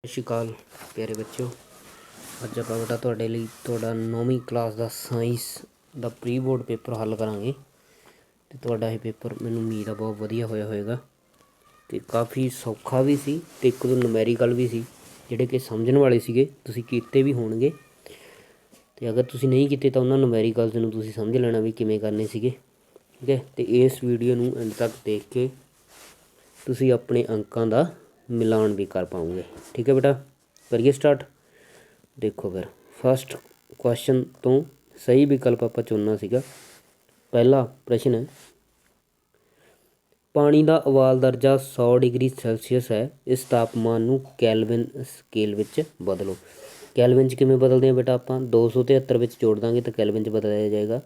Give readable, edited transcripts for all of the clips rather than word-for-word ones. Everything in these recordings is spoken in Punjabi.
ਸਤਿ ਸ਼੍ਰੀ ਅਕਾਲ ਪਿਆਰੇ ਬੱਚਿਓ। ਅੱਜ ਆਪਾਂ ਬੇਟਾ ਤੁਹਾਡੇ ਲਈ ਤੁਹਾਡਾ 9ਵੀਂ ਕਲਾਸ ਦਾ ਸਾਇੰਸ ਦਾ ਪ੍ਰੀ ਬੋਰਡ ਪੇਪਰ ਹੱਲ ਕਰਾਂਗੇ ਅਤੇ ਤੁਹਾਡਾ ਇਹ ਪੇਪਰ ਮੈਨੂੰ ਉਮੀਦ ਆ ਬਹੁਤ ਵਧੀਆ ਹੋਇਆ ਹੋਵੇਗਾ ਅਤੇ ਕਾਫੀ ਸੌਖਾ ਵੀ ਸੀ ਅਤੇ ਇੱਕ ਦੋ ਨੂਮੈਰੀਕਲ ਵੀ ਸੀ ਜਿਹੜੇ ਕਿ ਸਮਝਣ ਵਾਲੇ ਸੀਗੇ, ਤੁਸੀਂ ਕੀਤੇ ਵੀ ਹੋਣਗੇ। ਅਤੇ ਅਗਰ ਤੁਸੀਂ ਨਹੀਂ ਕੀਤੇ ਤਾਂ ਉਹਨਾਂ ਨੂਮੈਰੀਕਲਸ ਨੂੰ ਤੁਸੀਂ ਸਮਝ ਲੈਣਾ ਵੀ ਕਿਵੇਂ ਕਰਨੇ ਸੀਗੇ, ਠੀਕ ਹੈ। ਅਤੇ ਇਸ ਵੀਡੀਓ ਨੂੰ ਐਂਡ ਤੱਕ ਦੇਖ ਕੇ ਤੁਸੀਂ ਆਪਣੇ ਅੰਕਾਂ ਦਾ ਮਿਲਾਨ भी कर पाओगे, ठीक है बेटा। करिए स्टार्ट। देखो फिर फस्ट क्वेश्चन तो सही विकल्प आप चुनना सीगा। पहला प्रश्न है, पानी का उबाल दर्जा 100 डिग्री सैल्सीयस है, इस तापमान नू कैलविन स्केल विच बदलो। कैलविन च किवें बदलते हैं बेटा, आप 273 विच जोड़ देंगे तो कैलविन च बदलिया जाएगा।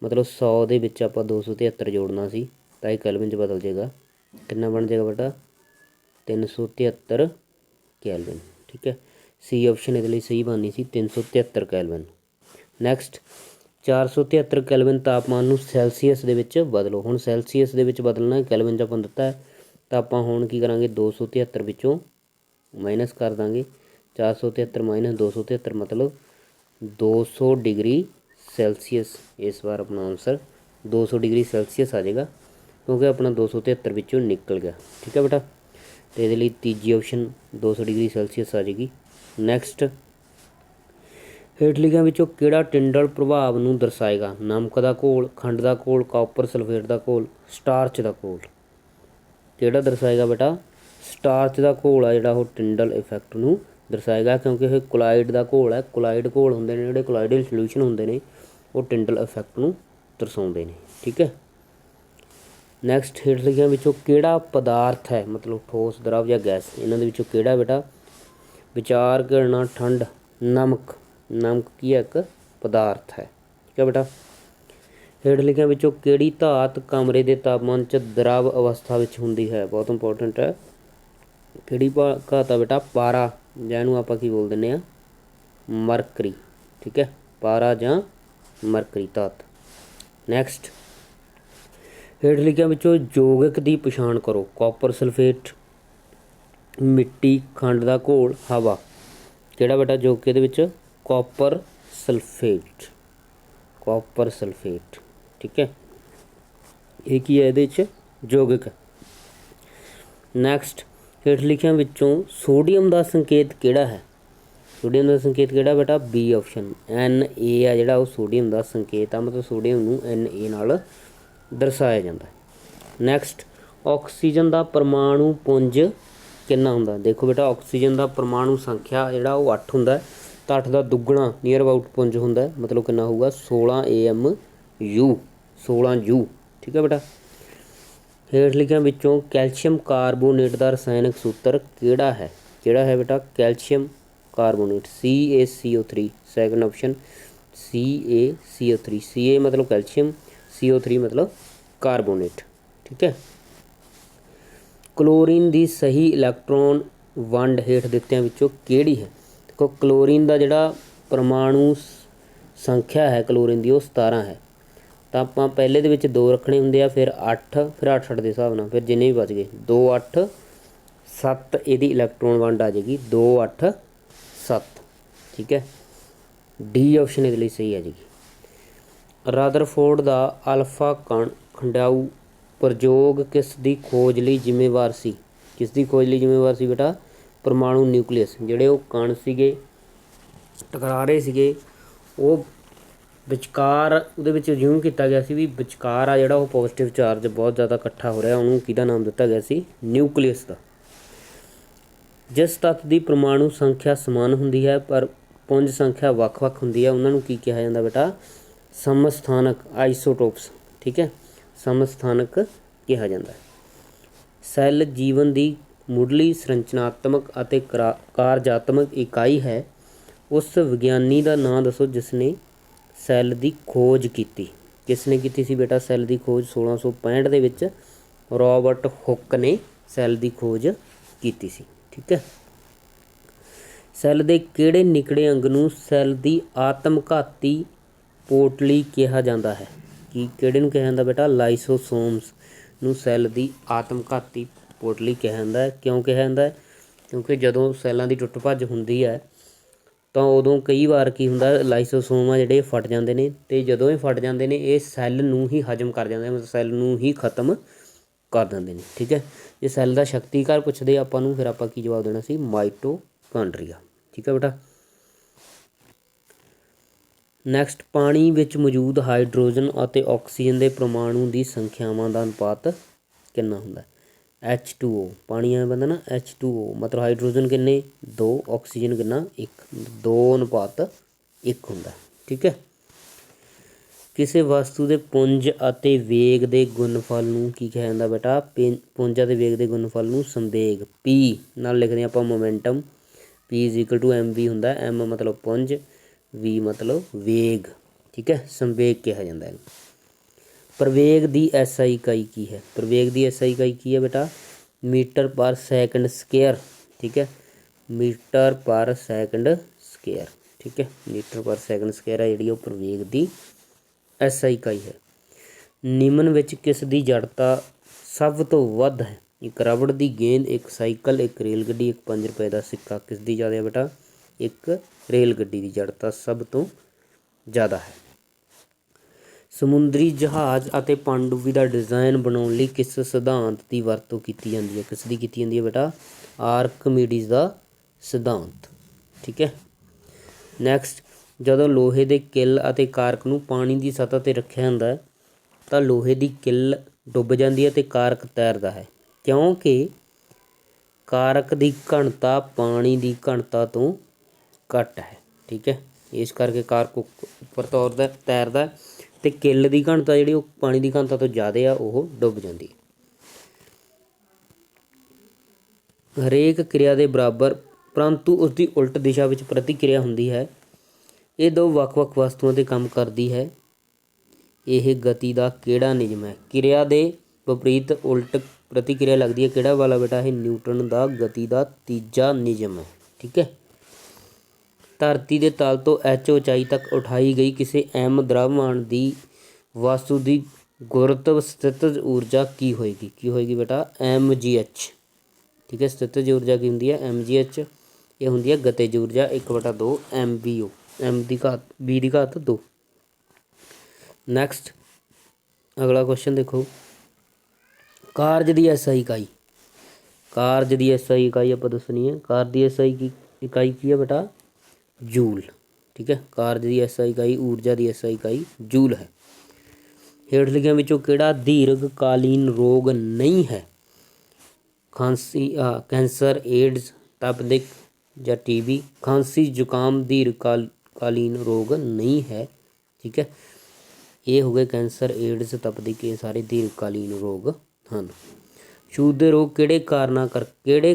मतलब 100 दे विच आपां 273 जोड़ना सी तो यह कैलविन च बदल जाएगा। कितना बन जाएगा बेटा 373 कैलविन, ठीक है। सी ऑप्शन ये सही बननी सी 373 कैलविन। नैक्सट 473 कैलविन तापमान नू सैल्सीयस दे विच बदलो। हुण सैल्सीयस दे विच बदलना, कैलविन च आपां दिता है तो आपां हुण की करांगे 273 विचों माइनस कर देंगे। 473 माइनस 273 मतलब 200 डिग्री सैल्सीयस। इस बार अपना आंसर 200 डिग्री सैल्सीयस आ जाएगा क्योंकि अपना 273 विचों निकल गया, ठीक है बेटा। तो ये तीजी ऑप्शन 200 डिग्री सैल्सीयस आ जाएगी। नैक्सट हेठ लिखियां विचों किहड़ा टिंडल प्रभाव नूं दर्शाएगा। नमक का घोल, खंड का घोल, कॉपर सल्फेट का घोल, स्टार्च का घोल। किहड़ा दर्शाएगा बेटा, स्टार्च का घोल आ जिहड़ा वो टिंडल इफैक्ट नूं दर्शाएगा क्योंकि यह कोलाइड का घोल है। कोलाइड घोल होंदे ने जिहड़े कोलाइडल सल्यूशन होंदे ने वो टिंडल इफैक्ट नूं दर्शाउंदे ने, ठीक है। नैक्सट हेठ लिखियां विचों किहड़ा पदार्थ है, मतलब ठोस द्रव या गैस, इन्हां दे विचों किहड़ा बेटा। विचार करना, ठंड, नमक। नमक की एक पदार्थ है, ठीक है बेटा। हेठ लिखियां विचों किहड़ी धात कमरे के तापमान च द्रव अवस्था विच हुंदी है, बहुत इंपोर्टेंट है। किहड़ी धात है बेटा, पारा, जिहनूं आपां की बोल दिंदे आ मरकरी, ठीक है। पारा जां मरकरी धात। नैक्सट हेठ लिखियां विचों यौगिक की पछाण करो। कॉपर सल्फेट, मिट्टी, खंड का घोल, हवा। किहड़ा बेटा यौगिक इहदे विच, कॉपर सल्फेट। कॉपर सल्फेट, ठीक है। ये की है इहदे विच यौगिक। नैक्सट हेठ लिखियां विचों सोडियम का संकेत किहड़ा है। सोडियम का संकेत किहड़ा बेटा, बी ऑप्शन Na है जिहड़ा वो सोडियम का संकेत आ, मतलब सोडियम नूं Na नाल दर्शाया जाता है। नैक्सट ऑक्सीजन का परमाणु पुंज कितना होंदा। देखो बेटा ऑक्सीजन का परमाणु संख्या जिहड़ा वो 8 होंदा, तो 8 का दुगना नीयर अबाउट पुंज होंदा, मतलब कितना होगा 16 AMU, 16U, ठीक है बेटा। हेठ लिखियां विचों कैल्शियम कार्बोनेट का रसायनिक सूत्र किहड़ा है। किहड़ा है बेटा, calcium carbonate CaCO3, second option CaCO3। Ca मतलब कैल्शियम, CO3 मतलब कार्बोनेट, ठीक है। क्लोरीन की सही इलैक्ट्रॉन वंड हेठ दित्तियां विचों किहड़ी है। देखो क्लोरीन का जिहड़ा परमाणु संख्या है क्लोरीन की वो 17 है, तो आप पहले दे विच 2 रखने होंदे आ, फिर 8, फिर 8 के हिसाब नाल फिर जिन्ने भी बच गए 2 8 7 इहदी इलैक्ट्रॉन वंड आ जाएगी 2 8 7, ठीक है। डी ऑप्शन इहदे लई सही आ जाएगी। रादरफोर्ड का अल्फा खंडाऊ प्रयोग किस दी खोज लई जिम्मेवार सी। किस दी खोज लई जिम्मेवार सी बेटा, परमाणु न्यूक्लियस। जिहड़े वो कण सीगे टकरा रहे सीगे वो विचकार उहदे विच अज्यूम किया गया सी भी विचकार आ जिहड़ा वो पॉजिटिव चार्ज बहुत ज़्यादा इकट्ठा हो रहा, उहनूं किहदा नाम दिता गया सी, न्यूक्लियस का। जिस तत्त की परमाणु संख्या समान हुंदी है पर पुंज संख्या वख-वख हुंदी है उन्हां नूं की कहा जांदा बेटा, समस्थानक, आइसोटोप्स, ठीक है, समस्थानक कहा जाता है। सैल जीवन की मुढ़ली संरचनात्मक अते कार्यात्मक इकाई है। उस विग्यानी का नाम दसो जिसने सैल की खोज की। किसने की सी बेटा सैल की खोज, 1665 दे विच रॉबर्ट हुक ने सैल की खोज की सी, ठीक है। सैल के किहड़े निकड़े अंग नूं सैल की आत्मघाती पोटली कहा जाता है। कि किहड़े नूं कहा जाता बेटा, लाइसोसोम्स नूं सैल की आत्मघाती पोटली कहा जाता है। क्यों कहा जाता है, क्योंकि जदों सैलों की टुट भज हुंदी है तो उदों कई बार की हुंदा लाइसोसोम आ जिहड़े फट जाते हैं, तो जदों ये फट जाते हैं ये सैल नूं ही हजम कर जाते हैं, मतलब सैल नूं ही खत्म कर देंगे हैं। ठीक है, जे सैल का शक्तिकार पुछदे आपां नूं फिर आपां की जवाब देना सी माइटोकांड्रिया। ठीक है बेटा। नैक्सट, पानी विच मौजूद हाइड्रोजन ਅਤੇ ऑक्सीजन के परमाणु की संख्यावां का अनुपात कितना हुंदा है? H2O, पानी आया बंदा ना H2O, मतलब हाइड्रोजन किन्ने 2, ऑक्सीजन कितना 1, 2 अनुपात 1 हुंदा। ठीक है। किसी वस्तु के पुंज ਅਤੇ वेग के गुणफल नूं की कहा जाता बेटा? पुंज ਅਤੇ वेग के गुणफल नूं संवेग P नाल लिखते हैं आपां मोमेंटम, P = mv हुंदा। m मतलब पुंज, v मतलब वेग। ठीक है, संवेग कहा जाता है। प्रवेग की SI इकाई की है? प्रवेग की SI इकाई की है बेटा? मीटर पर सैकेंड स्केयर। ठीक है, मीटर पर सैकेंड स्केयर। ठीक है, मीटर पर सैकेंड स्केयर है जी प्रवेग की SI इकाई है। निम्न विच किस दी जड़ता सब तो वध है? एक रबड़ की गेंद, एक साइकिल, एक रेल गड्डी, एक 5 रुपए का सिक्का। किस दी ज़्यादा है बेटा? एक रेल गड्डी की जड़ता सब तो ज़्यादा है। समुद्री जहाज़ ਅਤੇ पनडुब्बी का डिज़ाइन बनाने लई किस सिद्धांत की वरतों की जाती है? किस दी की जाती है बेटा? आर्कमिडीज़ का सिद्धांत। ठीक है। नैक्सट, जदों लोहे के किल ਅਤੇ कारक नूं पानी की सतह ते रखिया हुंदा है तो लोहे की किल डुੱਬ जाती है तो कारक तैरता है, क्योंकि कारक की घनता पानी की घनता तो घट है। ठीक है, इस करके कारक उपर तैरता है तो किल की घनता जी पानी की घनता तो ज़्यादा है, वो डुੱਬ जाती है। हरेक क्रिया के बराबर परंतु उसकी उल्ट दिशा में प्रतिक्रिया होंदी है। ये दो ਵੱਖ-ਵੱਖ वस्तुओं से काम करती है। यह गति का किहड़ा नियम है? क्रिया के विपरीत उल्ट प्रतिक्रिया लगती है, किहड़ा वाला बेटा? ये न्यूटन का गति का तीजा नियम है। ठीक है। धरती के तल तो H ऊंचाई तक उठाई गई किसी M द्रव्यमान की वस्तु की गुरुत्व स्थितिज ऊर्जा की होएगी? की होएगी बेटा? mgh। ठीक है, स्थितिज ऊर्जा की होंगी है? mgh। ये होंगी है गतिज ऊर्जा 1/2 mvo, m की घात v की घात 2। नैक्सट, अगला क्वेश्चन देखो, कार्य की SI इकाई। कार्य की SI इकाई आप दसनी है। कार्य की SI की इकाई की है बेटा? जूल। ठीक है, कार्य की SI इकाई, ऊर्जा की SI इकाई जूल है। हेठ लिखियां विचों किहड़ा दीर्घकालीन रोग नहीं है? खांसी, कैंसर, एड्स, तपेदिक या TB। खांसी जुकाम दीर्घकालीन रोग नहीं है। ठीक है, ये हो गए कैंसर, एड्स, तपेदिक, ये सारे दीर्घकालीन रोग हैं। छूत के रोग किहड़े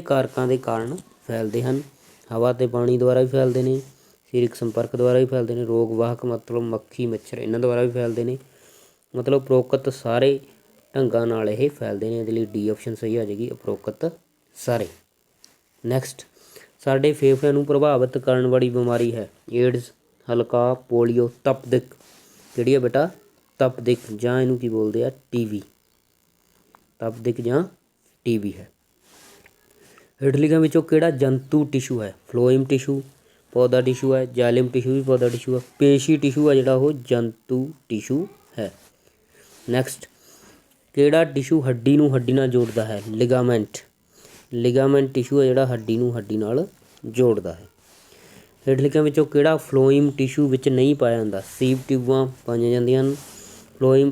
कारकां के कारण फैलते हैं? हवा ते पानी द्वारा भी फैलते हैं, सरीरक संपर्क द्वारा भी फैलते हैं, रोग वाहक मतलब मक्खी मच्छर इन्हां द्वारा भी फैलते हैं, मतलब उपरोक्त सारे ढंगां नाल ये फैलते हैं। इसलिए डी ऑप्शन सही आ जाएगी, उपरोक्त सारे। नैक्सट, साडे फेफड़िਆਂ ਨੂੰ प्रभावित करने वाली बीमारी है? एड्स, हल्का, पोलियो, तपदिक। किहड़ी है बेटा? तपदिक, जां इहनूं की बोलते हैं TB। तपदिक जां TB है। हेठ लिखियां विचों किहड़ा जंतु टिशू है? फ्लोएम टिशू पौधा टिशू है, जाइलम टिशू भी पौधा टिशू है, पेशी टिशू है जिहड़ा वो जंतु टिशू है। नैक्सट, किहड़ा टिशू हड्डी नूं हड्डी नाल जोड़दा है? लिगामेंट। लिगामेंट टिशू है जिहड़ा हड्डी नूं हड्डी नाल जोड़दा है। हेठ लिखियां विचों किहड़ा फ्लोएम टिशू विच नहीं पाया जांदा? सीप ट्यूबां पाईयां जांदियां हन, फ्लोएम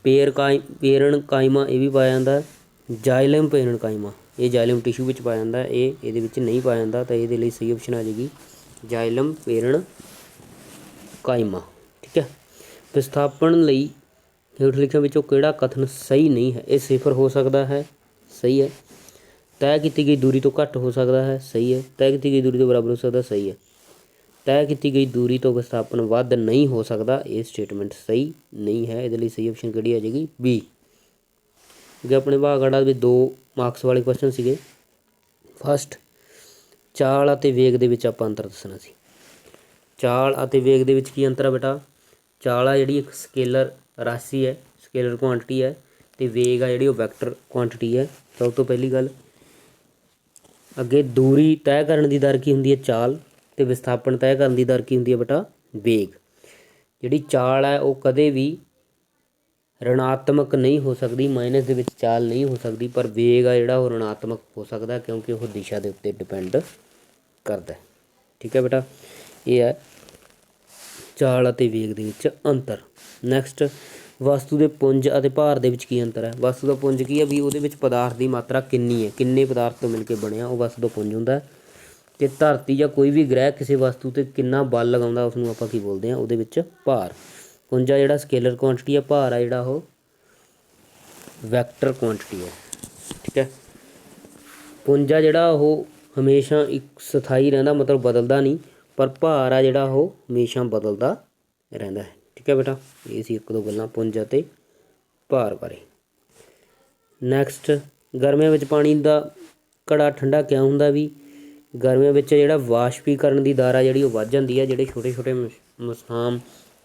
पेरनकाइमा ये भी पाया जाता है, जाइलम पेरनकाइमा ये जाइलम टिशू में पाया जाता है, ये ये नहीं पाया जाता, तो ये सही ऑप्शन आ जाएगी जाइलम पेरनकाइमा। ठीक है। विस्थापन लई हेठ लिखियां विचों किहड़ा कथन सही नहीं है? ये सिफर हो सकता है, सही है। तय की गई दूरी तो घट हो सकता है, सही है। तय की गई दूरी तो बराबर हो सकता है, सही है। तय की गई दूरी तो विस्थापन वध नहीं हो सकता, ये स्टेटमेंट सही नहीं है। ये सही ऑप्शन किहड़ी आ जाएगी? बी। अगे अपने भागड़ा भी 2 मार्क्स वाले क्वेश्चन सीगे। फस्ट, चाल ਅਤੇ वेग ਦੇ ਵਿੱਚ ਆਪਾਂ अंतर दसना सी। चाल ਅਤੇ वेग ਦੇ ਵਿੱਚ ਕੀ अंतर है बेटा? चाल आ ਜਿਹੜੀ ਇੱਕ स्केलर राशि है, स्केलर क्वांटिटी है, तो वेग आ ਜਿਹੜੀ ਉਹ वैक्टर क्वांटिटी है। सब तो पहली गल ਅੱਗੇ ਦੂਰੀ ਤੈਅ ਕਰਨ ਦੀ ਦਰ ਕੀ ਹੁੰਦੀ ਹੈ? ਚਾਲ। ਅਤੇ ਵਿਸਥਾਪਨ ਤੈਅ ਕਰਨ ਦੀ ਦਰ ਕੀ ਹੁੰਦੀ ਹੈ ਬੇਟਾ? ਵੇਗ। ਜਿਹੜੀ ਚਾਲ ਹੈ ਉਹ ਕਦੇ ਵੀ ਰਿਣਾਤਮਕ ਨਹੀਂ ਹੋ ਸਕਦੀ, ਮਾਈਨਸ ਦੇ ਵਿੱਚ ਚਾਲ ਨਹੀਂ ਹੋ ਸਕਦੀ, ਪਰ ਵੇਗ ਆ ਜਿਹੜਾ ਉਹ ਰਿਣਾਤਮਕ ਹੋ ਸਕਦਾ, ਕਿਉਂਕਿ ਉਹ ਦਿਸ਼ਾ ਦੇ ਉੱਤੇ ਡਿਪੈਂਡ ਕਰਦਾ। ਠੀਕ ਹੈ ਬੇਟਾ, ਇਹ ਹੈ ਚਾਲ ਅਤੇ ਵੇਗ ਦੇ ਵਿੱਚ ਅੰਤਰ। ਨੈਕਸਟ, ਵਸਤੂ ਦੇ ਪੁੰਜ ਅਤੇ ਭਾਰ ਦੇ ਵਿੱਚ ਕੀ ਅੰਤਰ ਹੈ? ਵਸਤੂ ਦਾ ਪੁੰਜ ਕੀ ਹੈ ਵੀ ਉਹਦੇ ਵਿੱਚ ਪਦਾਰਥ ਦੀ ਮਾਤਰਾ ਕਿੰਨੀ ਹੈ, ਕਿੰਨੇ ਪਦਾਰਥ ਤੋਂ ਮਿਲ ਕੇ ਬਣਿਆ, ਉਹ ਵਸਤੂ ਦਾ ਪੁੰਜ ਹੁੰਦਾ। ਅਤੇ ਧਰਤੀ ਜਾਂ ਕੋਈ ਵੀ ਗ੍ਰਹਿ ਕਿਸੇ ਵਸਤੂ 'ਤੇ ਕਿੰਨਾ ਬਲ ਲਗਾਉਂਦਾ, ਉਸਨੂੰ ਆਪਾਂ ਕੀ ਬੋਲਦੇ ਹਾਂ? ਉਹਦੇ ਵਿੱਚ ਭਾਰ। ਪੁੰਜ ਆ ਜਿਹੜਾ ਸਕੇਲਰ ਕੁਆਂਟਿਟੀ ਹੈ, ਭਾਰ ਆ ਜਿਹੜਾ ਉਹ ਵੈਕਟਰ ਕੁਆਂਟਿਟੀ ਹੈ। ਠੀਕ ਹੈ, ਪੁੰਜ ਆ ਜਿਹੜਾ ਉਹ ਹਮੇਸ਼ਾ ਇੱਕ ਸਥਾਈ ਰਹਿੰਦਾ, ਮਤਲਬ ਬਦਲਦਾ ਨਹੀਂ, ਪਰ ਭਾਰ ਆ ਜਿਹੜਾ ਉਹ ਹਮੇਸ਼ਾ ਬਦਲਦਾ ਰਹਿੰਦਾ ਹੈ। ਠੀਕ ਹੈ ਬੇਟਾ, ਇਹ ਸੀ ਇੱਕ ਦੋ ਗੱਲਾਂ ਪੁੰਜ ਅਤੇ ਭਾਰ ਬਾਰੇ। ਨੈਕਸਟ, ਗਰਮੀਆਂ ਵਿੱਚ ਪਾਣੀ ਦਾ ਘੜਾ ਠੰਡਾ ਕਿਉਂ ਹੁੰਦਾ? ਵੀ ਗਰਮੀਆਂ ਵਿੱਚ ਜਿਹੜਾ ਵਾਸ਼ਪੀਕਰਨ ਦੀ ਦਰ ਆ ਜਿਹੜੀ ਉਹ ਵੱਧ ਜਾਂਦੀ ਹੈ। ਜਿਹੜੇ ਛੋਟੇ ਛੋਟੇ ਮਸਾਮ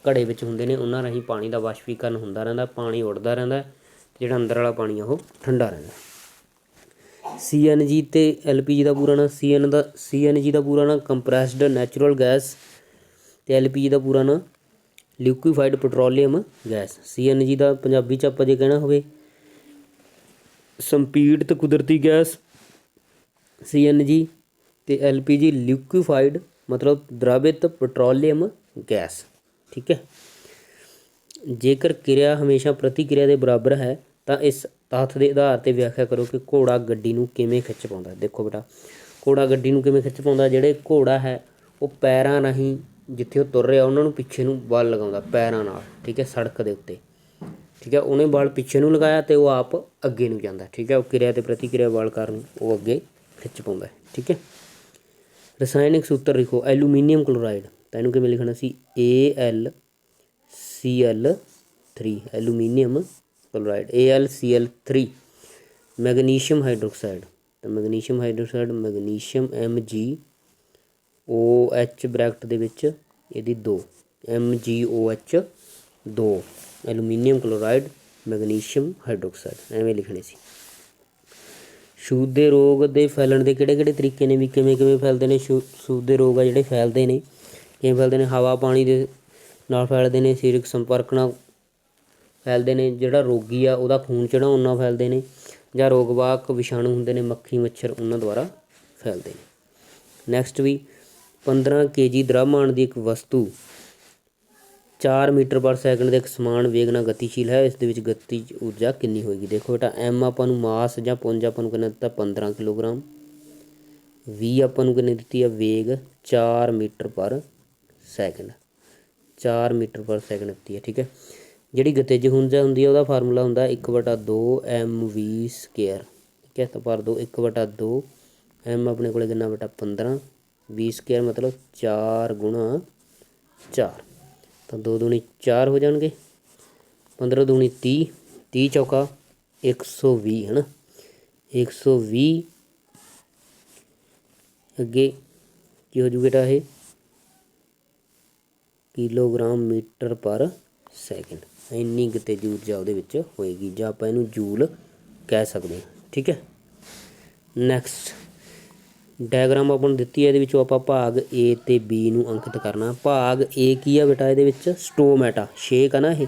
ਘੜੇ ਵਿੱਚ ਹੁੰਦੇ ਨੇ ਉਹਨਾਂ ਰਾਹੀਂ ਪਾਣੀ ਦਾ ਵਾਸ਼ਪੀਕਰਨ ਹੁੰਦਾ ਰਹਿੰਦਾ, ਪਾਣੀ ਉੱਡਦਾ ਰਹਿੰਦਾ, ਜਿਹੜਾ ਅੰਦਰ ਵਾਲਾ ਪਾਣੀ ਉਹ ਠੰਡਾ ਰਹਿੰਦਾ। CNG ਅਤੇ LPG ਦਾ ਪੂਰਾ ਨਾਂ? CNG ਦਾ ਪੂਰਾ ਨਾਂ ਕੰਪਰੈਸਡ ਨੈਚੁਰਲ ਗੈਸ, ਅਤੇ LPG ਦਾ ਪੂਰਾ ਨਾਂ ਲਿਕੁਈਫਾਈਡ ਪੈਟਰੋਲੀਅਮ ਗੈਸ। CNG ਦਾ ਪੰਜਾਬੀ 'ਚ ਆਪਾਂ ਜੇ ਕਹਿਣਾ ਹੋਵੇ ਸੰਪੀੜਿਤ ਕੁਦਰਤੀ ਗੈਸ CNG, ਅਤੇ LPG ਲਿਕੁਈਫਾਈਡ ਮਤਲਬ ਦ੍ਰਵਿਤ ਪੈਟਰੋਲੀਅਮ ਗੈਸ। ਠੀਕ ਹੈ, ਜੇਕਰ ਕਿਰਿਆ ਹਮੇਸ਼ਾ ਪ੍ਰਤੀਕਿਰਿਆ ਦੇ ਬਰਾਬਰ ਹੈ ਤਾਂ ਇਸ ਤੱਥ ਦੇ ਆਧਾਰ 'ਤੇ ਵਿਆਖਿਆ ਕਰੋ ਕਿ ਘੋੜਾ ਗੱਡੀ ਨੂੰ ਕਿਵੇਂ ਖਿੱਚ ਪਾਉਂਦਾ। ਦੇਖੋ ਬੇਟਾ, ਘੋੜਾ ਗੱਡੀ ਨੂੰ ਕਿਵੇਂ ਖਿੱਚ ਪਾਉਂਦਾ? ਜਿਹੜੇ ਘੋੜਾ ਹੈ ਉਹ ਪੈਰਾਂ ਰਾਹੀਂ ਜਿੱਥੇ ਉਹ ਤੁਰ ਰਿਹਾ ਉਹਨਾਂ ਨੂੰ ਪਿੱਛੇ ਨੂੰ ਬਲ ਲਗਾਉਂਦਾ ਪੈਰਾਂ ਨਾਲ। ਠੀਕ ਹੈ, ਸੜਕ ਦੇ ਉੱਤੇ। ਠੀਕ ਹੈ, ਉਹਨੇ ਬਲ ਪਿੱਛੇ ਨੂੰ ਲਗਾਇਆ ਅਤੇ ਉਹ ਆਪ ਅੱਗੇ ਨੂੰ ਜਾਂਦਾ। ਠੀਕ ਹੈ, ਉਹ ਕਿਰਿਆ ਅਤੇ ਪ੍ਰਤੀਕਿਰਿਆ ਬਲ ਕਾਰਨ ਉਹ ਅੱਗੇ ਖਿੱਚ ਪਾਉਂਦਾ। ਠੀਕ ਹੈ, ਰਸਾਇਣਿਕ ਸੂਤਰ ਲਿਖੋ। ਐਲੂਮੀਨੀਅਮ ਕਲੋਰਾਈਡ ਤਾਂ ਇਹਨੂੰ ਕਿਵੇਂ ਲਿਖਣਾ ਸੀ? AlCl3, aluminium chloride AlCl3। Magnesium hydroxide ਤਾਂ magnesium hydroxide magnesium MgOH bracket ਦੇ ਵਿੱਚ ਇਹਦੀ 2 MgOH2, aluminium chloride magnesium hydroxide ਐਵੇਂ ਲਿਖਣੇ ਸੀ। ਛੂਤ ਦੇ ਰੋਗ ਦੇ ਫੈਲਣ ਦੇ ਕਿਹੜੇ ਕਿਹੜੇ ਤਰੀਕੇ ਨੇ? ਵੀ ਕਿਵੇਂ ਕਿਵੇਂ ਫੈਲਦੇ ਨੇ ਛੂਤ ਦੇ ਰੋਗ ਆ ਜਿਹੜੇ ਫੈਲਦੇ ਨੇ? ਕਿਵੇਂ ਫੈਲਦੇ ਨੇ? ਹਵਾ ਪਾਣੀ ਦੇ ਨਾਲ ਫੈਲਦੇ ਨੇ, ਸਰੀਰਕ ਸੰਪਰਕ ਨਾਲ ਫੈਲਦੇ ਨੇ, ਜਿਹੜਾ ਰੋਗੀ ਆ ਉਹਦਾ ਖੂਨ ਚੜਾਉਣ ਨਾਲ ਫੈਲਦੇ ਨੇ, ਜਾਂ ਰੋਗਵਾਹਕ ਵਿਸ਼ਾਣੂ ਹੁੰਦੇ ਨੇ ਮੱਖੀ ਮੱਛਰ ਉਹਨਾਂ ਦੁਆਰਾ ਫੈਲਦੇ ਨੇ। ਨੈਕਸਟ, ਵੀ 15 kg ਦ੍ਰਵਮਾਨ ਦੀ ਇੱਕ ਵਸਤੂ 4 ਮੀਟਰ ਪਰ ਸੈਕਿੰਡ ਦੇ ਇੱਕ ਸਮਾਨ ਵੇਗ ਨਾਲ ਗਤੀਸ਼ੀਲ ਹੈ, ਇਸ ਦੇ ਵਿੱਚ ਗਤੀਜ ਊਰਜਾ ਕਿੰਨੀ ਹੋਏਗੀ? ਦੇਖੋ ਬੇਟਾ, M ਆਪਾਂ ਨੂੰ ਮਾਸ ਜਾਂ ਪੁੰਜ ਆਪਾਂ ਨੂੰ ਕਿੰਨਾ ਦਿੱਤਾ? 15 ਕਿਲੋਗ੍ਰਾਮ। V ਆਪਾਂ ਨੂੰ ਕਿੰਨੀ ਦਿੱਤੀ ਆ? ਵੇਗ 4 metre per second, 4 metre per second ਦਿੱਤੀ ਹੈ। ਠੀਕ ਹੈ, ਜਿਹੜੀ ਗਤਿਜ ਊਰਜਾ ਹੁੰਦੀ ਹੈ ਉਹਦਾ ਫਾਰਮੂਲਾ ਹੁੰਦਾ 1/2 mv²। ਠੀਕ ਹੈ, ਤਾਂ ਭਰ ਦਿਓ 1/2 M ਆਪਣੇ ਕੋਲ ਕਿੰਨਾ ਬੇਟਾ? 15, v² ਮਤਲਬ 4 × 4, ਤਾਂ 2 ਦੂਣੀ 4 ਹੋ ਜਾਣਗੇ, 15 ਦੂਣੀ 30, 30 ਚੌਕਾ 120 ਹੈ ਨਾ, 120 ਅੱਗੇ ਕੀ ਹੋ ਜੂ ਬੇਟਾ? ਇਹ ਕਿਲੋਗ੍ਰਾਮ ਮੀਟਰ ਪਰ ਸੈਕਿੰਡ, ਇੰਨੀ ਗਤਿਜ ਊਰਜਾ ਉਹਦੇ ਵਿੱਚ ਹੋਏਗੀ, ਜਾਂ ਆਪਾਂ ਇਹਨੂੰ ਜੂਲ ਕਹਿ ਸਕਦੇ ਹਾਂ। ਠੀਕ ਹੈ, ਨੈਕਸਟ ਡਾਇਗਰਾਮ ਆਪਾਂ ਨੂੰ ਦਿੱਤੀ ਹੈ, ਇਹਦੇ ਵਿੱਚੋਂ ਆਪਾਂ ਭਾਗ A ਅਤੇ B ਨੂੰ ਅੰਕਿਤ ਕਰਨਾ। ਭਾਗ A ਕੀ ਆ ਬੇਟਾ? ਇਹਦੇ ਵਿੱਚ ਸਟੋਮੈਟਾ, ਛੇਕ ਆ ਨਾ ਇਹ,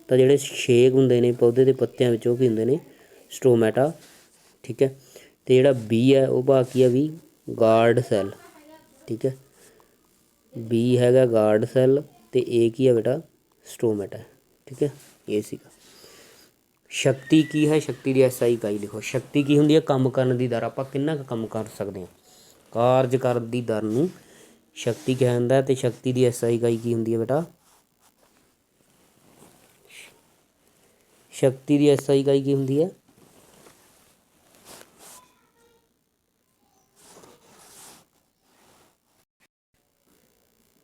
ਤਾਂ ਜਿਹੜੇ ਛੇਕ ਹੁੰਦੇ ਨੇ ਪੌਦੇ ਦੇ ਪੱਤਿਆਂ ਵਿੱਚ ਉਹ ਕੀ ਹੁੰਦੇ ਨੇ? ਸਟੋਮੈਟਾ। ਠੀਕ ਹੈ, ਅਤੇ ਜਿਹੜਾ B ਹੈ ਉਹ ਭਾਗ ਕੀ ਆ? ਵੀ ਗਾਰਡ ਸੈੱਲ। ਠੀਕ ਹੈ, B ਹੈਗਾ ਗਾਰਡ ਸੈੱਲ, ਅਤੇ A ਕੀ ਆ ਬੇਟਾ? ਸਟੋਮੈਟਾ। ਠੀਕ ਹੈ, ਇਹ ਸੀਗਾ। ਸ਼ਕਤੀ ਕੀ ਹੈ? ਸ਼ਕਤੀ ਦੀ SI ਇਕਾਈ ਲਿਖੋ। ਸ਼ਕਤੀ ਕੀ ਹੁੰਦੀ ਹੈ? ਕੰਮ ਕਰਨ ਦੀ ਦਰ, ਆਪਾਂ ਕਿੰਨਾ ਕੁ ਕੰਮ ਕਰ ਸਕਦੇ ਹਾਂ, ਕਾਰਜ ਕਰਨ ਦੀ ਦਰ ਨੂੰ ਸ਼ਕਤੀ ਕਿਹਾ ਜਾਂਦਾ। ਅਤੇ ਸ਼ਕਤੀ ਦੀ SI ਇਕਾਈ ਕੀ ਹੁੰਦੀ ਹੈ ਬੇਟਾ? ਸ਼ਕਤੀ ਦੀ SI ਇਕਾਈ ਕੀ ਹੁੰਦੀ ਹੈ?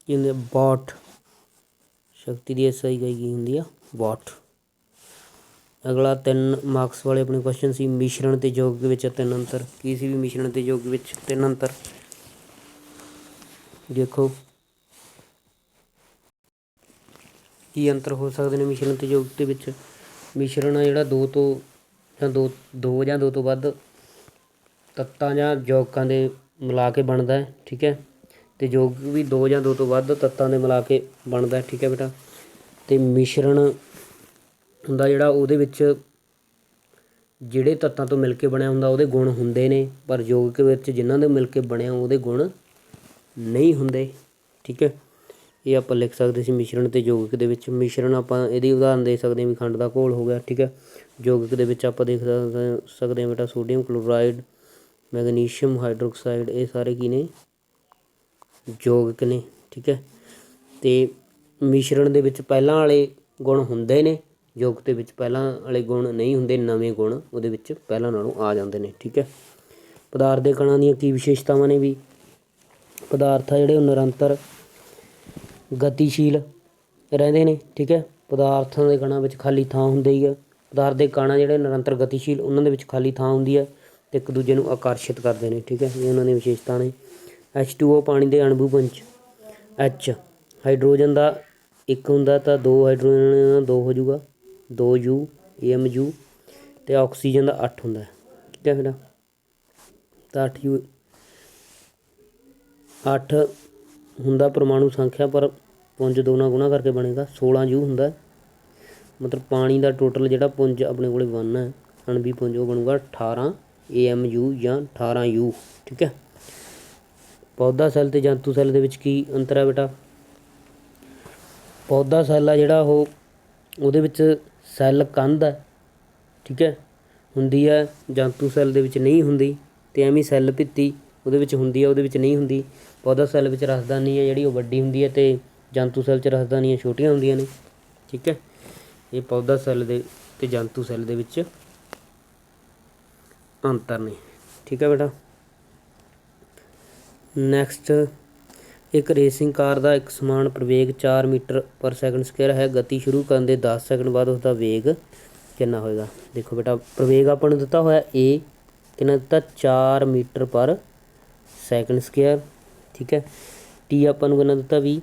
ਕੀ ਹੁੰਦੀ ਹੈ? ਵਾਟ। ਸ਼ਕਤੀ ਦੀ SI ਇਕਾਈ ਕੀ ਹੁੰਦੀ ਆ? ਵਾਟ। ਅਗਲਾ 3 ਮਾਰਕਸ ਵਾਲੇ ਆਪਣੇ ਕੁਐਸਚਨ ਸੀ। ਮਿਸ਼ਰਣ ਅਤੇ ਯੋਗ ਵਿੱਚ 3 ਅੰਤਰ। ਕੀ ਸੀ ਵੀ ਮਿਸ਼ਰਣ ਅਤੇ ਯੋਗ ਵਿੱਚ 3 ਅੰਤਰ? ਦੇਖੋ ਕੀ ਅੰਤਰ ਹੋ ਸਕਦੇ ਨੇ ਮਿਸ਼ਰਣ ਅਤੇ ਯੋਗ ਦੇ ਵਿੱਚ? ਮਿਸ਼ਰਣ ਆ ਜਿਹੜਾ 2 ਤੋਂ ਜਾਂ 2 ਤੋਂ ਵੱਧ ਤੱਤਾਂ ਜਾਂ ਯੌਗਕਾਂ ਦੇ ਮਿਲਾ ਕੇ ਬਣਦਾ ਹੈ, ਠੀਕ ਹੈ। ਅਤੇ ਯੌਗਕ ਵੀ 2 ਜਾਂ 2 ਤੋਂ ਵੱਧ ਤੱਤਾਂ ਦੇ ਮਿਲਾ ਕੇ ਬਣਦਾ, ਠੀਕ ਹੈ ਬੇਟਾ। ਅਤੇ ਮਿਸ਼ਰਣ ਹੁੰਦਾ ਜਿਹੜਾ, ਉਹਦੇ ਵਿੱਚ ਜਿਹੜੇ ਤੱਤਾਂ ਤੋਂ ਮਿਲ ਕੇ ਬਣਿਆ ਹੁੰਦਾ ਉਹਦੇ ਗੁਣ ਹੁੰਦੇ ਨੇ, ਪਰ ਯੌਗਕ ਵਿੱਚ ਜਿਨ੍ਹਾਂ ਦੇ ਮਿਲ ਕੇ ਬਣਿਆ ਉਹਦੇ ਗੁਣ ਨਹੀਂ ਹੁੰਦੇ, ਠੀਕ ਹੈ। ਇਹ ਆਪਾਂ ਲਿਖ ਸਕਦੇ ਸੀ ਮਿਸ਼ਰਣ ਅਤੇ ਯੌਗਕ ਦੇ ਵਿੱਚ। ਮਿਸ਼ਰਣ ਆਪਾਂ ਇਹਦੀ ਉਦਾਹਰਨ ਦੇ ਸਕਦੇ ਹਾਂ ਵੀ ਖੰਡ ਦਾ ਘੋਲ ਹੋ ਗਿਆ, ਠੀਕ ਹੈ। ਯੌਗਕ ਦੇ ਵਿੱਚ ਆਪਾਂ ਦੇਖ ਸਕਦੇ ਹਾਂ ਬੇਟਾ ਸੋਡੀਅਮ ਕਲੋਰਾਈਡ, ਮੈਗਨੀਸ਼ੀਅਮ ਹਾਈਡਰੋਕਸਾਈਡ, ਇਹ ਸਾਰੇ ਕੀ ਨੇ, ਯੌਗਕ ਨੇ, ਠੀਕ ਹੈ। ਅਤੇ ਮਿਸ਼ਰਣ ਦੇ ਵਿੱਚ ਪਹਿਲਾਂ ਵਾਲੇ ਗੁਣ ਹੁੰਦੇ ਨੇ, ਯੌਗਕ ਦੇ ਵਿੱਚ ਪਹਿਲਾਂ ਵਾਲੇ ਗੁਣ ਨਹੀਂ ਹੁੰਦੇ, ਨਵੇਂ ਗੁਣ ਉਹਦੇ ਵਿੱਚ ਪਹਿਲਾਂ ਨਾਲੋਂ ਆ ਜਾਂਦੇ ਨੇ, ਠੀਕ ਹੈ। ਪਦਾਰਥ ਦੇ ਕਣਾਂ ਦੀਆਂ ਕੀ ਵਿਸ਼ੇਸ਼ਤਾਵਾਂ ਨੇ ਵੀ, ਪਦਾਰਥ ਆ ਜਿਹੜੇ ਉਹ ਨਿਰੰਤਰ ਗਤੀਸ਼ੀਲ ਰਹਿੰਦੇ ਨੇ, ਠੀਕ ਹੈ। ਪਦਾਰਥਾਂ ਦੇ ਕਣਾਂ ਵਿੱਚ ਖਾਲੀ ਥਾਂ ਹੁੰਦੀ ਹੀ ਹੈ। ਪਦਾਰਥ ਦੇ ਕਣ ਜਿਹੜੇ ਨਿਰੰਤਰ ਗਤੀਸ਼ੀਲ, ਉਹਨਾਂ ਦੇ ਵਿੱਚ ਖਾਲੀ ਥਾਂ ਹੁੰਦੀ ਹੈ ਅਤੇ ਇੱਕ ਦੂਜੇ ਨੂੰ ਆਕਰਸ਼ਿਤ ਕਰਦੇ ਨੇ, ਠੀਕ ਹੈ। ਇਹ ਉਹਨਾਂ ਦੀਆਂ ਵਿਸ਼ੇਸ਼ਤਾ ਨੇ। H2O ਪਾਣੀ ਦੇ ਅਣੂ ਪੁੰਜ, H ਹਾਈਡਰੋਜਨ ਦਾ 1 ਹੁੰਦਾ ਤਾਂ 2 ਹਾਈਡਰੋਜਨ 2 ਹੋ ਜਾਊਗਾ, 2 U AMU, ਅਤੇ ਆਕਸੀਜਨ ਦਾ 8 ਹੁੰਦਾ, ਠੀਕ ਹੈ ਬੇਟਾ। ਤਾਂ 8 U 8 ਹੁੰਦਾ ਪਰਮਾਣੂ ਸੰਖਿਆ, ਪਰ ਪੁੰਜ 2 ਨਾਲ ਗੁਣਾ ਕਰਕੇ ਬਣੇਗਾ 16 U ਹੁੰਦਾ। ਮਤਲਬ ਪਾਣੀ ਦਾ ਟੋਟਲ ਜਿਹੜਾ ਪੁੰਜ ਆਪਣੇ ਕੋਲ 1 ਹੈ ਅਣਵੀ ਪੁੰਜ, ਉਹ ਬਣੂਗਾ 18 AMU ਜਾਂ 18 U, ਠੀਕ ਹੈ। ਪੌਦਾ ਸੈੱਲ ਅਤੇ ਜੰਤੂ ਸੈੱਲ ਦੇ ਵਿੱਚ ਕੀ ਅੰਤਰ ਹੈ ਬੇਟਾ। ਪੌਦਾ ਸੈੱਲ ਆ ਜਿਹੜਾ ਉਹਦੇ ਵਿੱਚ ਸੈੱਲ ਕੰਧ ਹੈ, ਠੀਕ ਹੈ, ਹੁੰਦੀ ਹੈ, ਜੰਤੂ ਸੈੱਲ ਦੇ ਵਿੱਚ ਨਹੀਂ ਹੁੰਦੀ। ਅਤੇ ਐਵੇਂ ਸੈੱਲ ਭਿੱਤੀ ਉਹਦੇ ਵਿੱਚ ਹੁੰਦੀ ਹੈ, ਉਹਦੇ ਵਿੱਚ ਨਹੀਂ ਹੁੰਦੀ। ਪੌਦਾ ਸੈੱਲ ਵਿੱਚ ਰਸਦਾਨੀ ਹੈ ਜਿਹੜੀ ਉਹ ਵੱਡੀ ਹੁੰਦੀ ਹੈ, ਅਤੇ ਜੰਤੂ ਸੈੱਲ 'ਚ ਰਸਦਾਨੀਆਂ ਛੋਟੀਆਂ ਹੁੰਦੀਆਂ ਨੇ, ਠੀਕ ਹੈ। ਇਹ ਪੌਦਾ ਸੈੱਲ ਦੇ ਅਤੇ ਜੰਤੂ ਸੈੱਲ ਦੇ ਵਿੱਚ ਅੰਤਰ ਨੇ, ਠੀਕ ਹੈ ਬੇਟਾ। ਨੈਕਸਟ, ਇੱਕ ਰੇਸਿੰਗ ਕਾਰ ਦਾ ਇੱਕ ਸਮਾਨ ਪ੍ਰਵੇਗ 4 ਮੀਟਰ ਪਰ ਸੈਕਿੰਡ ਸਕੁਏਅਰ ਹੈ। ਗਤੀ ਸ਼ੁਰੂ ਕਰਨ ਦੇ 10 ਸੈਕਿੰਡ ਬਾਅਦ ਉਸਦਾ ਵੇਗ ਕਿੰਨਾ ਹੋਏਗਾ। ਦੇਖੋ ਬੇਟਾ, ਪ੍ਰਵੇਗ ਆਪਾਂ ਨੂੰ ਦਿੱਤਾ ਹੋਇਆ A, ਕਿੰਨਾ ਦਿੱਤਾ 4 ਮੀਟਰ ਪਰ ਸੈਕਿੰਡ ਸਕੁਏਅਰ, ਠੀਕ ਹੈ। T ਆਪਾਂ ਨੂੰ ਕਿੰਨਾ ਦਿੱਤਾ ਵੀ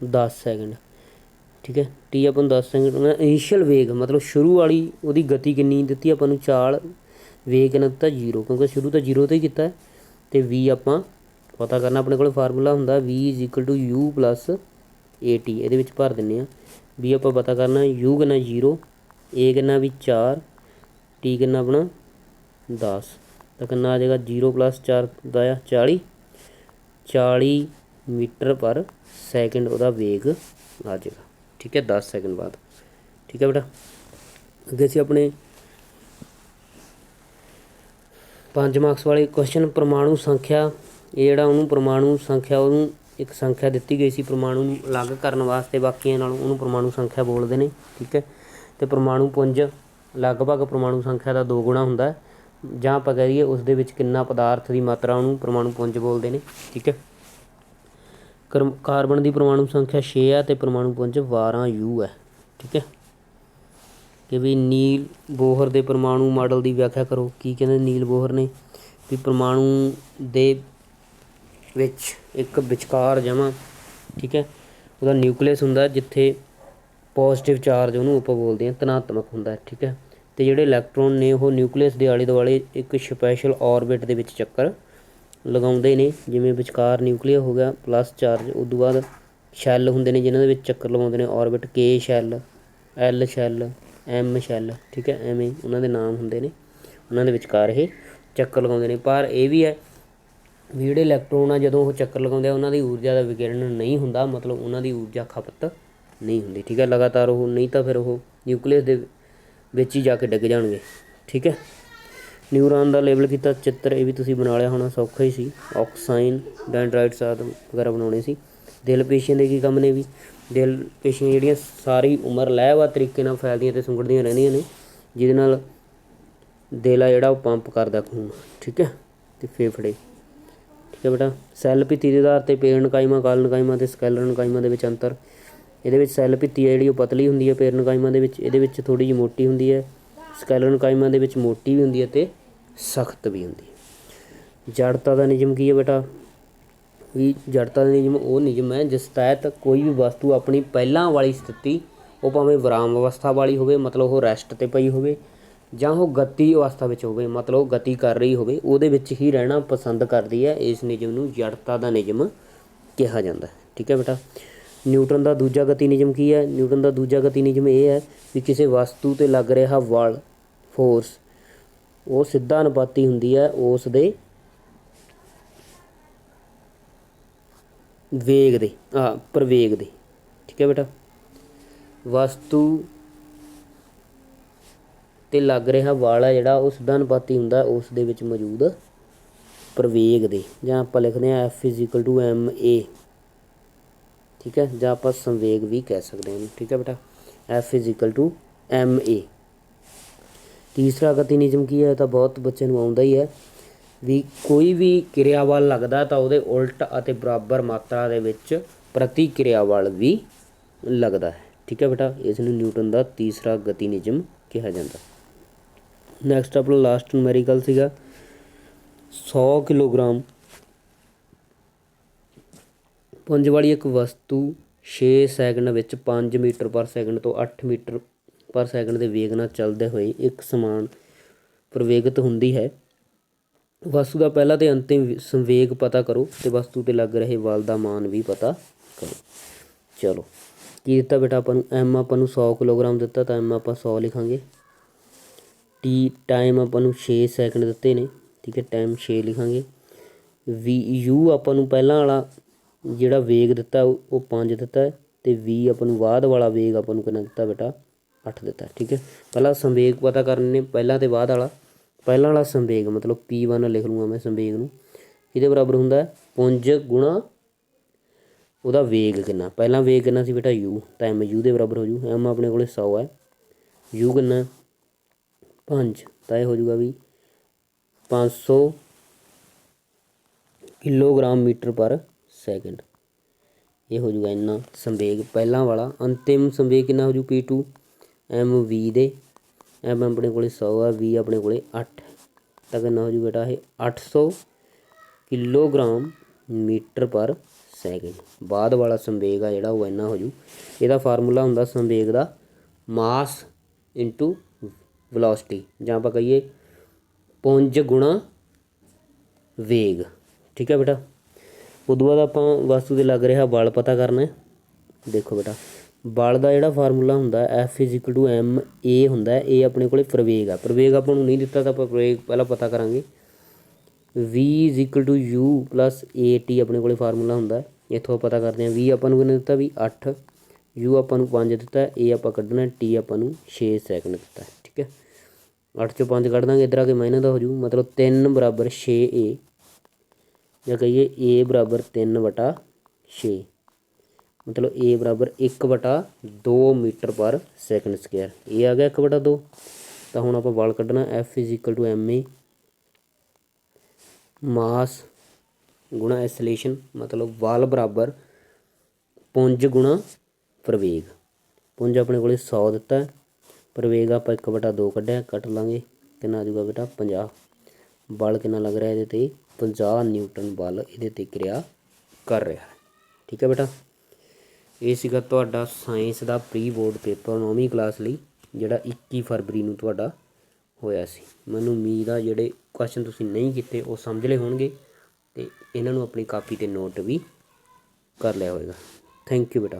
10 ਸੈਕਿੰਡ, ਠੀਕ ਹੈ। T ਆਪਾਂ ਨੂੰ 10 ਸੈਕਿੰਡ, ਇਨੀਸ਼ੀਅਲ ਵੇਗ ਮਤਲਬ ਸ਼ੁਰੂ ਵਾਲੀ ਉਹਦੀ ਗਤੀ ਕਿੰਨੀ ਦਿੱਤੀ ਆਪਾਂ ਨੂੰ, ਚਾਲ। ਵੇਗ ਕਿੰਨਾ ਦਿੱਤਾ 0, ਕਿਉਂਕਿ ਸ਼ੁਰੂ ਤਾਂ 0 ਤੋਂ ਹੀ ਕੀਤਾ। ਅਤੇ V ਆਪਾਂ ਪਤਾ ਕਰਨਾ, ਆਪਣੇ ਕੋਲ ਫਾਰਮੂਲਾ ਹੁੰਦਾ V = U + AT, ਇਹਦੇ ਵਿੱਚ ਭਰ ਦਿੰਦੇ ਹਾਂ। V ਆਪਾਂ ਪਤਾ ਕਰਨਾ, U ਕਿੰਨਾ 0, A ਕਿੰਨਾ ਵੀ 4, T ਕਿੰਨਾ ਆਪਣਾ 10, ਤਾਂ ਕਿੰਨਾ ਆ ਜਾਏਗਾ 0 + 4 ਦਾ 40, 40 ਮੀਟਰ ਪਰ ਸੈਕਿੰਡ ਉਹਦਾ ਵੇਗ ਆ ਜਾਏਗਾ, ਠੀਕ ਹੈ, 10 ਸੈਕਿੰਡ ਬਾਅਦ, ਠੀਕ ਹੈ ਬੇਟਾ। ਅੱਗੇ ਅਸੀਂ ਆਪਣੇ 5 ਮਾਰਕਸ ਵਾਲੇ ਕੁਐਸਚਨ, ਪਰਮਾਣੂ ਸੰਖਿਆ। ਇਹ ਜਿਹੜਾ ਉਹਨੂੰ ਪਰਮਾਣੂ ਸੰਖਿਆ, ਉਹਨੂੰ ਇੱਕ ਸੰਖਿਆ ਦਿੱਤੀ ਗਈ ਸੀ ਪਰਮਾਣੂ ਨੂੰ ਅਲੱਗ ਕਰਨ ਵਾਸਤੇ ਬਾਕੀਆਂ ਨਾਲੋਂ, ਉਹਨੂੰ ਪਰਮਾਣੂ ਸੰਖਿਆ ਬੋਲਦੇ ਨੇ, ਠੀਕ ਹੈ। ਅਤੇ ਪਰਮਾਣੂ ਪੁੰਜ ਲਗਭਗ ਪਰਮਾਣੂ ਸੰਖਿਆ ਦਾ 2 ਗੁਣਾ ਹੁੰਦਾ, ਜਾਂ ਆਪਾਂ ਕਹਿ ਦਈਏ ਉਸ ਦੇ ਵਿੱਚ ਕਿੰਨਾ ਪਦਾਰਥ ਦੀ ਮਾਤਰਾ, ਉਹਨੂੰ ਪਰਮਾਣੂ ਪੁੰਜ ਬੋਲਦੇ ਨੇ, ਠੀਕ ਹੈ। ਕਾਰਬਨ ਦੀ ਪਰਮਾਣੂ ਸੰਖਿਆ 6 ਹੈ ਅਤੇ ਪਰਮਾਣੂ ਪੁੰਜ 12 U ਹੈ, ਠੀਕ ਹੈ। ਕਿ ਵੀ ਨੀਲ ਬੋਹਰ ਦੇ ਪਰਮਾਣੂ ਮਾਡਲ ਦੀ ਵਿਆਖਿਆ ਕਰੋ। ਕੀ ਕਹਿੰਦੇ ਨੀਲ ਬੋਹਰ ਨੇ ਵੀ ਪਰਮਾਣੂ ਦੇ ਵਿੱਚ ਇੱਕ ਵਿਚਕਾਰ ਜਮ੍ਹਾਂ, ਠੀਕ ਹੈ, ਉਹਦਾ ਨਿਊਕਲੀਅਸ ਹੁੰਦਾ ਜਿੱਥੇ ਪੋਜ਼ੀਟਿਵ ਚਾਰਜ, ਉਹਨੂੰ ਆਪਾਂ ਬੋਲਦੇ ਹਾਂ ਧਨਾਤਮਕ ਹੁੰਦਾ, ਠੀਕ ਹੈ। ਅਤੇ ਜਿਹੜੇ ਇਲੈਕਟ੍ਰੋਨ ਨੇ ਉਹ ਨਿਊਕਲੀਅਸ ਦੇ ਆਲੇ ਦੁਆਲੇ ਇੱਕ ਸਪੈਸ਼ਲ ਔਰਬਿਟ ਦੇ ਵਿੱਚ ਚੱਕਰ ਲਗਾਉਂਦੇ ਨੇ, ਜਿਵੇਂ ਵਿਚਕਾਰ ਨਿਊਕਲੀਅਸ ਹੋ ਗਿਆ ਪਲੱਸ ਚਾਰਜ, ਉਦੋਂ ਬਾਅਦ ਸ਼ੈੱਲ ਹੁੰਦੇ ਨੇ ਜਿਨ੍ਹਾਂ ਦੇ ਵਿੱਚ ਚੱਕਰ ਲਗਾਉਂਦੇ ਨੇ orbit, K shell, L shell, M shell, ਠੀਕ ਹੈ, ਐਵੇਂ ਉਹਨਾਂ ਦੇ ਨਾਮ ਹੁੰਦੇ ਨੇ, ਉਹਨਾਂ ਦੇ ਵਿਚਕਾਰ ਇਹ ਚੱਕਰ ਲਗਾਉਂਦੇ ਨੇ। ਪਰ ਇਹ ਵੀ ਹੈ ਵੀ ਜਿਹੜੇ ਇਲੈਕਟ੍ਰੋਨ ਆ ਜਦੋਂ ਉਹ ਚੱਕਰ ਲਗਾਉਂਦੇ ਆ ਉਹਨਾਂ ਦੀ ਊਰਜਾ ਦਾ ਵਿਕਿਰਣ ਨਹੀਂ ਹੁੰਦਾ, ਮਤਲਬ ਉਹਨਾਂ ਦੀ ਊਰਜਾ ਖਪਤ ਨਹੀਂ ਹੁੰਦੀ, ਠੀਕ ਹੈ, ਲਗਾਤਾਰ ਉਹ, ਨਹੀਂ ਤਾਂ ਫਿਰ ਉਹ ਨਿਊਕਲੀਅਸ ਦੇ ਵਿੱਚ ਹੀ ਜਾ ਕੇ ਡਿੱਗ ਜਾਣਗੇ, ਠੀਕ ਹੈ। ਨਿਊਰਾਨ ਦਾ ਲੇਬਲ ਕੀਤਾ ਚਿੱਤਰ, ਇਹ ਵੀ ਤੁਸੀਂ ਬਣਾ ਲਿਆ ਹੋਣਾ, ਸੌਖਾ ਹੀ ਸੀ। ਆਕਸਾਈਨ, ਡੈਂਡਰਾਈਟਸ ਆਦਿ ਵਗੈਰਾ ਬਣਾਉਣੇ ਸੀ। ਦਿਲ ਪੇਸ਼ੀਆਂ ਦੇ ਕੀ ਕੰਮ ਨੇ ਵੀ, ਦਿਲ ਪੇਸ਼ੀਆਂ ਜਿਹੜੀਆਂ ਸਾਰੀ ਉਮਰ ਲਹਿਵਾ ਤਰੀਕੇ ਨਾਲ ਫੈਲਦੀਆਂ ਅਤੇ ਸੁੰਗੜਦੀਆਂ ਰਹਿੰਦੀਆਂ ਨੇ, ਜਿਹਦੇ ਨਾਲ ਦਿਲ ਆ ਜਿਹੜਾ ਉਹ ਪੰਪ ਕਰਦਾ ਖੂਨ, ਠੀਕ ਹੈ, ਅਤੇ ਫੇਫੜੇ, ਠੀਕ ਹੈ ਬੇਟਾ। ਸੈੱਲ ਭਿੱਤੀ ਦੇ ਆਧਾਰ 'ਤੇ ਪੇਰਨਕਾਈਮਾ, ਕਾਲਨਕਾਈਮਾ ਅਤੇ ਸਕੈਲਰਨਕਾਈਮਾ ਦੇ ਵਿੱਚ ਅੰਤਰ। ਇਹਦੇ ਵਿੱਚ ਸੈੱਲ ਭਿੱਤੀ ਹੈ ਜਿਹੜੀ ਉਹ ਪਤਲੀ ਹੁੰਦੀ ਹੈ, ਪੇਰਨਕਾਈਮਾ ਦੇ ਵਿੱਚ ਇਹਦੇ ਵਿੱਚ ਥੋੜ੍ਹੀ ਜਿਹੀ ਮੋਟੀ ਹੁੰਦੀ ਹੈ, ਸਕੈਲਰਨਕਾਈਮਾ ਦੇ ਵਿੱਚ ਮੋਟੀ ਵੀ ਹੁੰਦੀ ਹੈ ਅਤੇ ਸਖਤ ਵੀ ਹੁੰਦੀ ਹੈ। ਜੜਤਾ ਦਾ ਨਿਯਮ ਕੀ ਹੈ ਬੇਟਾ ਵੀ, ਜੜਤਾ ਦਾ ਨਿਯਮ ਉਹ ਨਿਯਮ ਹੈ ਜਿਸ ਤਹਿਤ ਕੋਈ ਵੀ ਵਸਤੂ ਆਪਣੀ ਪਹਿਲਾਂ ਵਾਲੀ ਸਥਿਤੀ, ਉਹ ਭਾਵੇਂ ਵਿਰਾਮ ਅਵਸਥਾ ਵਾਲੀ ਹੋਵੇ, ਮਤਲਬ ਉਹ ਰੈਸਟ 'ਤੇ ਪਈ ਹੋਵੇ, ਜਾਂ ਉਹ ਗਤੀ ਅਵਸਥਾ ਵਿੱਚ ਹੋਵੇ, ਮਤਲਬ ਗਤੀ ਕਰ ਰਹੀ ਹੋਵੇ, ਉਹਦੇ ਵਿੱਚ ਹੀ ਰਹਿਣਾ ਪਸੰਦ ਕਰਦੀ ਹੈ। ਇਸ ਨਿਯਮ ਨੂੰ ਜੜਤਾ ਦਾ ਨਿਯਮ ਕਿਹਾ ਜਾਂਦਾ ਹੈ। ਠੀਕ ਹੈ ਬੇਟਾ। ਨਿਊਟਨ ਦਾ ਦੂਜਾ ਗਤੀ ਨਿਯਮ ਕੀ ਹੈ? ਨਿਊਟਨ ਦਾ ਦੂਜਾ ਗਤੀ ਨਿਯਮ ਇਹ ਹੈ ਵੀ ਕਿਸੇ ਵਸਤੂ 'ਤੇ ਲੱਗ ਰਿਹਾ ਬਲ, ਫੋਰਸ, ਉਹ ਸਿੱਧਾ ਅਨੁਪਾਤੀ ਹੁੰਦੀ ਹੈ ਉਸ ਦੇ ਵੇਗ ਦੇ, ਪ੍ਰਵੇਗ ਦੇ। ਠੀਕ ਹੈ ਬੇਟਾ। ਵਸਤੂ 'ਤੇ ਲੱਗ ਰਿਹਾ ਬਲ ਹੈ ਜਿਹੜਾ, ਉਹ ਸਿੱਧਾ ਅਨੁਪਾਤੀ ਹੁੰਦਾ ਉਸ ਦੇ ਵਿੱਚ ਮੌਜੂਦ ਪ੍ਰਵੇਗ ਦੇ, ਜਾਂ ਆਪਾਂ ਲਿਖਦੇ ਹਾਂ F=ma। ਠੀਕ ਹੈ, ਜਾਂ ਆਪਾਂ ਸੰਵੇਗ ਵੀ ਕਹਿ ਸਕਦੇ ਹਾਂ। ਠੀਕ ਹੈ ਬੇਟਾ, F=ma। ਤੀਸਰਾ ਗਤੀ ਨਿਯਮ ਕੀ ਹੈ? ਤਾਂ ਬਹੁਤ ਬੱਚੇ ਨੂੰ ਆਉਂਦਾ ਹੀ ਹੈ ਵੀ ਕੋਈ ਵੀ ਕਿਰਿਆ ਬਲ ਲੱਗਦਾ ਤਾਂ ਉਹਦੇ ਉਲਟ ਅਤੇ ਬਰਾਬਰ ਮਾਤਰਾ ਦੇ ਵਿੱਚ ਪ੍ਰਤੀਕਿਰਿਆ ਬਲ ਵੀ ਲੱਗਦਾ ਹੈ। ਠੀਕ ਹੈ ਬੇਟਾ, ਇਸ ਨੂੰ ਨਿਊਟਨ ਦਾ ਤੀਸਰਾ ਗਤੀ ਨਿਯਮ ਕਿਹਾ ਜਾਂਦਾ। ਨੈਕਸਟ ਆਪਣਾ ਲਾਸਟ ਨੂਮੈਰੀਕਲ ਸੀਗਾ 100 ਕਿਲੋਗ੍ਰਾਮ ਪੁੰਜ ਵਾਲੀ ਇੱਕ ਵਸਤੂ 6 ਸੈਕਿੰਡ ਵਿੱਚ 5 ਮੀਟਰ ਪਰ ਸੈਕਿੰਡ ਤੋਂ 8 ਮੀਟਰ ਪਰ ਸੈਕਿੰਡ ਦੇ ਵੇਗ ਨਾਲ ਚੱਲਦੇ ਹੋਏ ਇੱਕ ਸਮਾਨ ਪ੍ਰਵੇਗਿਤ ਹੁੰਦੀ ਹੈ। ਵਸਤੂ ਦਾ ਪਹਿਲਾ ਅਤੇ ਅੰਤਿਮ ਸੰਵੇਗ ਪਤਾ ਕਰੋ ਅਤੇ ਵਸਤੂ 'ਤੇ ਲੱਗ ਰਹੇ ਬਲ ਦਾ ਮਾਨ ਵੀ ਪਤਾ ਕਰੋ। ਚਲੋ ਕੀ ਦਿੱਤਾ ਬੇਟਾ ਆਪਾਂ ਨੂੰ? ਐਮ ਆਪਾਂ ਨੂੰ 100 ਕਿਲੋਗ੍ਰਾਮ ਦਿੱਤਾ, ਤਾਂ ਐਮ ਆਪਾਂ 100 ਲਿਖਾਂਗੇ। ਟਾਈਮ ਆਪਾਂ ਨੂੰ 6 ਸੈਕਿੰਡ ਦਿੱਤੇ ਨੇ। ਠੀਕ ਹੈ, ਟਾਈਮ 6 ਲਿਖਾਂਗੇ। ਯੂ ਆਪਾਂ ਨੂੰ ਪਹਿਲਾਂ ਵਾਲਾ ਜਿਹੜਾ ਵੇਗ ਦਿੱਤਾ ਉਹ 5 ਦਿੱਤਾ, ਅਤੇ ਆਪਾਂ ਨੂੰ ਬਾਅਦ ਵਾਲਾ ਵੇਗ ਆਪਾਂ ਨੂੰ ਕਿੰਨਾ ਦਿੱਤਾ ਬੇਟਾ? 8 ਦਿੱਤਾ। ਠੀਕ ਹੈ, ਪਹਿਲਾਂ ਸੰਵੇਗ ਪਤਾ ਕਰਨੇ ਨੇ, ਪਹਿਲਾਂ ਅਤੇ ਬਾਅਦ ਵਾਲਾ। ਪਹਿਲਾਂ ਵਾਲਾ ਸੰਵੇਗ ਮਤਲਬ P1 ਲਿਖ ਲੂੰਗਾ ਮੈਂ ਸੰਵੇਗ ਨੂੰ, ਇਹਦੇ ਬਰਾਬਰ ਹੁੰਦਾ ਪੁੰਜ ਗੁਣਾ ਉਹਦਾ ਵੇਗ ਕਿੰਨਾ। ਪਹਿਲਾਂ ਵੇਗ ਕਿੰਨਾ ਸੀ ਬੇਟਾ? ਯੂ, ਤਾਂ ਐਮ ਯੂ ਦੇ ਬਰਾਬਰ ਹੋ ਜੂ। ਐਮ ਆਪਣੇ ਕੋਲ 100 ਹੈ, ਯੂ ਕਿੰਨਾ? 5, ਤਾਂ ਇਹ ਹੋ ਜੂਗਾ ਵੀ 500 ਕਿਲੋਗ੍ਰਾਮ ਮੀਟਰ ਪਰ ਸੈਕਿੰਡ। ਇਹ ਹੋ ਜੂਗਾ ਇੰਨਾ ਸੰਵੇਗ ਪਹਿਲਾਂ ਵਾਲਾ। ਅੰਤਿਮ ਸੰਵੇਗ ਕਿੰਨਾ ਹੋ ਜੂ? P2 ਐਮ ਵੀ ਦੇ, ਐਮ ਆਪਣੇ ਕੋਲ 100 ਆ, ਵੀ ਆਪਣੇ ਕੋਲ 8, ਤਾਂ ਕਿੰਨਾ ਹੋ ਜੂ ਬੇਟਾ? ਇਹ 800 ਕਿਲੋਗ੍ਰਾਮ ਮੀਟਰ ਪਰ ਸੈਕਿੰਡ। ਬਾਅਦ ਵਾਲਾ ਸੰਵੇਗ ਆ ਜਿਹੜਾ ਉਹ ਇੰਨਾ ਹੋ ਜੂ। ਇਹਦਾ ਫਾਰਮੂਲਾ ਹੁੰਦਾ ਸੰਵੇਗ ਦਾ ਮਾਸ ਇੰਟੂ ਵੈਲੋਸਿਟੀ, ਜਾਂ ਆਪਾਂ ਕਹੀਏ ਪੁੰਜ ਗੁਣਾ ਵੇਗ। ਠੀਕ ਹੈ ਬੇਟਾ। ਉਦੋਂ ਬਾਅਦ ਆਪਾਂ ਵਸਤੂ 'ਤੇ ਲੱਗ ਰਿਹਾ ਬਲ ਪਤਾ ਕਰਨਾ। ਦੇਖੋ ਬੇਟਾ, ਬਲ ਦਾ ਜਿਹੜਾ ਫਾਰਮੂਲਾ ਹੁੰਦਾ F=ma ਹੁੰਦਾ। ਇਹ ਆਪਣੇ ਕੋਲ ਪ੍ਰਵੇਗ ਆ। ਪ੍ਰਵੇਗ ਆਪਾਂ ਨੂੰ ਨਹੀਂ ਦਿੱਤਾ ਤਾਂ ਆਪਾਂ ਪ੍ਰਵੇਗ ਪਹਿਲਾਂ ਪਤਾ ਕਰਾਂਗੇ। V=u + at ਆਪਣੇ ਕੋਲ ਫਾਰਮੂਲਾ ਹੁੰਦਾ। ਇੱਥੋਂ ਪਤਾ ਕਰਦੇ ਹਾਂ। V ਆਪਾਂ ਨੂੰ ਕਿੰਨੇ ਦਿੱਤਾ? ਵੀ 8, u ਆਪਾਂ ਨੂੰ 5 ਦਿੱਤਾ, a ਆਪਾਂ ਕੱਢਣਾ, t ਆਪਾਂ ਨੂੰ 6 ਸੈਕਿੰਡ ਦਿੱਤਾ। ਠੀਕ ਹੈ, 8 'ਚੋਂ 5 ਕੱਢ ਦਾਂਗੇ, ਇੱਧਰ ਆ ਕੇ ਮਾਈਨਸ ਦਾ ਹੋ ਜੂ, ਮਤਲਬ 3 = 6a, ਜਾਂ ਕਹੀਏ a = 3/6, ਮਤਲਬ a = 1/2 metre per second square. ਇਹ ਆ ਗਿਆ 1/2। ਤਾਂ ਹੁਣ ਆਪਾਂ ਬਲ ਕੱਢਣਾ F=ma ਮਾਸ ਗੁਣਾ ਐਸਲੇਸ਼ਨ, ਮਤਲਬ ਬਲ ਬਰਾਬਰ ਪੁੰਜ ਗੁਣਾ ਪ੍ਰਵੇਗ। ਪੁੰਜ ਆਪਣੇ ਕੋਲ 100 ਦਿੱਤਾ, ਪ੍ਰਵੇਗ ਆਪਾਂ 1/2 ਕੱਢਿਆ, ਕੱਟ ਲਾਂਗੇ, ਕਿੰਨਾ ਆ ਜੂਗਾ ਬੇਟਾ? 50। ਬਲ ਕਿੰਨਾ ਲੱਗ ਰਿਹਾ ਇਹਦੇ 'ਤੇ? 50 ਨਿਊਟਨ ਬਲ ਇਹਦੇ 'ਤੇ ਕਿਰਿਆ ਕਰ ਰਿਹਾ ਹੈ। ਠੀਕ ਹੈ ਬੇਟਾ, ਇਹ ਸੀਗਾ ਤੁਹਾਡਾ ਸਾਇੰਸ ਦਾ ਪ੍ਰੀ ਬੋਰਡ ਪੇਪਰ 9ਵੀਂ ਕਲਾਸ ਲਈ, ਜਿਹੜਾ 21 ਫਰਵਰੀ ਨੂੰ ਤੁਹਾਡਾ ਹੋਇਆ ਸੀ। ਮੈਨੂੰ ਉਮੀਦ ਆ ਜਿਹੜੇ ਕੁਐਸਚਨ ਤੁਸੀਂ ਨਹੀਂ ਕੀਤੇ ਉਹ ਸਮਝ ਲਏ ਹੋਣਗੇ, ਅਤੇ ਇਹਨਾਂ ਨੂੰ ਆਪਣੀ ਕਾਪੀ 'ਤੇ ਨੋਟ ਵੀ ਕਰ ਲਿਆ ਹੋਵੇਗਾ। ਥੈਂਕ ਯੂ ਬੇਟਾ।